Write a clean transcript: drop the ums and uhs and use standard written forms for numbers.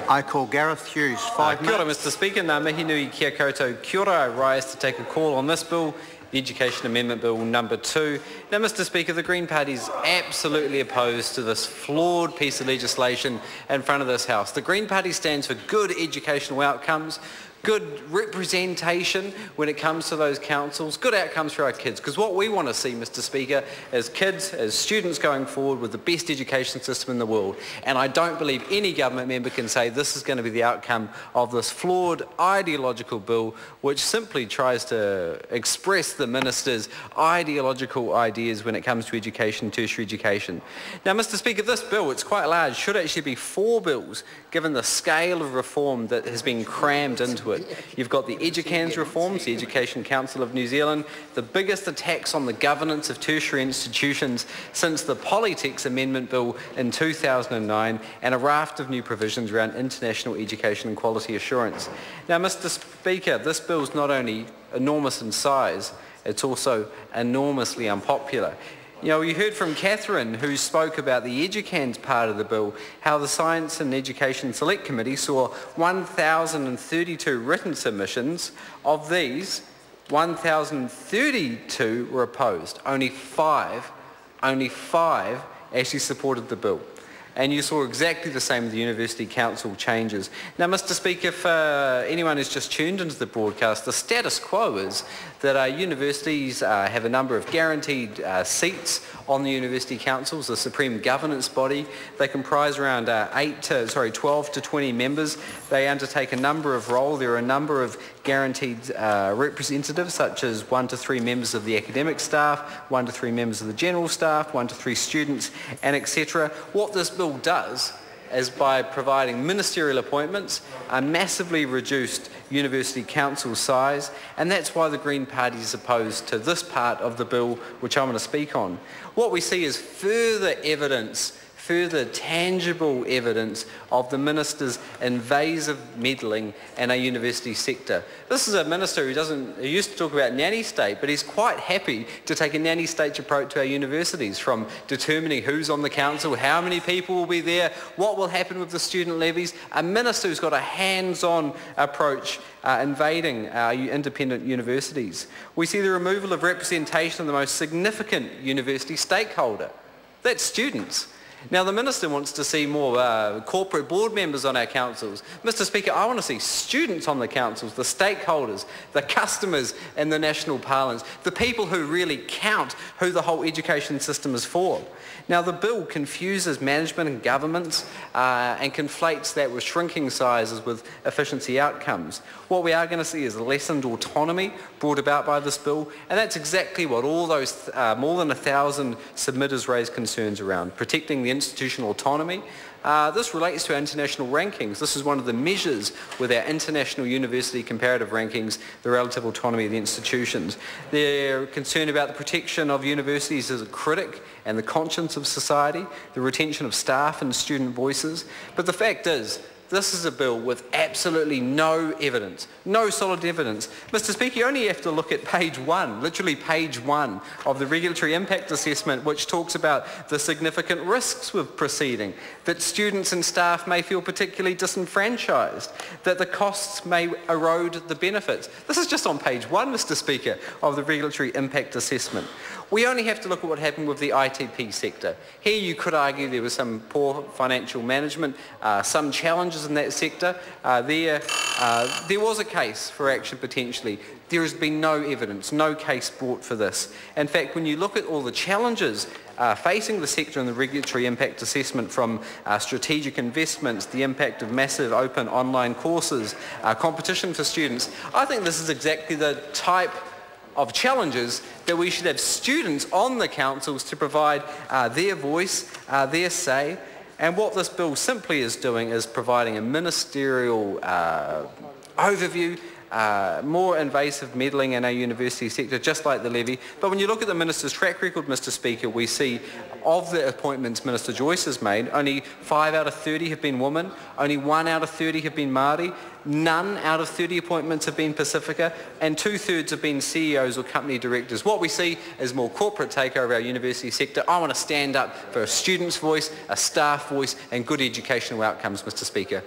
I call Gareth Hughes. 5 Kia ora, minutes. Mr Speaker. Ngā mihi nui kia koutou. Kia ora. I rise to take a call on this bill, the Education Amendment Bill number 2. Now, Mr Speaker, the Green Party is absolutely opposed to this flawed piece of legislation in front of this House. The Green Party stands for good educational outcomes, good representation when it comes to those councils, good outcomes for our kids. Because what we want to see, Mr Speaker, is kids, as students going forward with the best education system in the world. And I don't believe any government member can say this is going to be the outcome of this flawed ideological bill, which simply tries to express the minister's ideological ideas when it comes to education, tertiary education. Now, Mr Speaker, this bill, it's quite large, should actually be 4 bills, given the scale of reform that has been crammed into it. You've got the Educans reforms, the Education Council of New Zealand, the biggest attacks on the governance of tertiary institutions since the Polytechs Amendment Bill in 2009, and a raft of new provisions around international education and quality assurance. Now, Mr Speaker, this bill is not only enormous in size, it's also enormously unpopular. You know, you heard from Catherine, who spoke about the Educans part of the bill, how the Science and Education Select Committee saw 1,032 written submissions. Of these, 1,032 were opposed. Only five actually supported the bill. And you saw exactly the same with the University Council changes. Now, Mr Speaker, if anyone has just tuned into the broadcast, the status quo is that universities have a number of guaranteed seats on the University Councils, the supreme governance body. They comprise around 12 to 20 members. They undertake a number of roles. There are a number of guaranteed representatives, such as 1 to 3 members of the academic staff, 1 to 3 members of the general staff, 1 to 3 students, and etc. What this bill does is, by providing ministerial appointments, a massively reduced university council size, and that's why the Green Party is opposed to this part of the bill, which I'm going to speak on. What we see is further tangible evidence of the minister's invasive meddling in our university sector. This is a minister who used to talk about nanny state, but he's quite happy to take a nanny state approach to our universities, from determining who's on the council, how many people will be there, what will happen with the student levies. A minister who's got a hands-on approach invading our independent universities. We see the removal of representation of the most significant university stakeholder. That's students. Now, the Minister wants to see more corporate board members on our councils. Mr Speaker, I want to see students on the councils, the stakeholders, the customers in the national parliaments, the people who really count, who the whole education system is for. Now, the bill confuses management and governments and conflates that with shrinking sizes with efficiency outcomes. What we are going to see is lessened autonomy brought about by this bill, and that's exactly what all those more than 1,000 submitters raised concerns around: protecting the institutional autonomy. This relates to our international rankings. This is one of the measures with our international university comparative rankings, the relative autonomy of the institutions. They're concerned about the protection of universities as a critic and the conscience of society, the retention of staff and student voices. But the fact is, this is a bill with absolutely no evidence, no solid evidence. Mr Speaker, you only have to look at page 1, literally page 1 of the regulatory impact assessment, which talks about the significant risks with proceeding, that students and staff may feel particularly disenfranchised, that the costs may erode the benefits. This is just on page 1, Mr Speaker, of the regulatory impact assessment. We only have to look at what happened with the ITP sector. Here you could argue there was some poor financial management, some challenges in that sector. There was a case for action potentially. There has been no evidence, no case brought for this. In fact, when you look at all the challenges facing the sector in the regulatory impact assessment, from strategic investments, the impact of massive open online courses, competition for students, I think this is exactly the type of challenges that we should have students on the councils to provide their voice, their say. And what this bill simply is doing is providing a ministerial overview, more invasive meddling in our university sector, just like the levy. But when you look at the Minister's track record, Mr Speaker, we see of the appointments Minister Joyce has made, only 5 out of 30 have been women, only 1 out of 30 have been Māori, none out of 30 appointments have been Pacifica, and 2/3 have been CEOs or company directors. What we see is more corporate takeover of our university sector. I want to stand up for a student's voice, a staff voice, and good educational outcomes, Mr Speaker.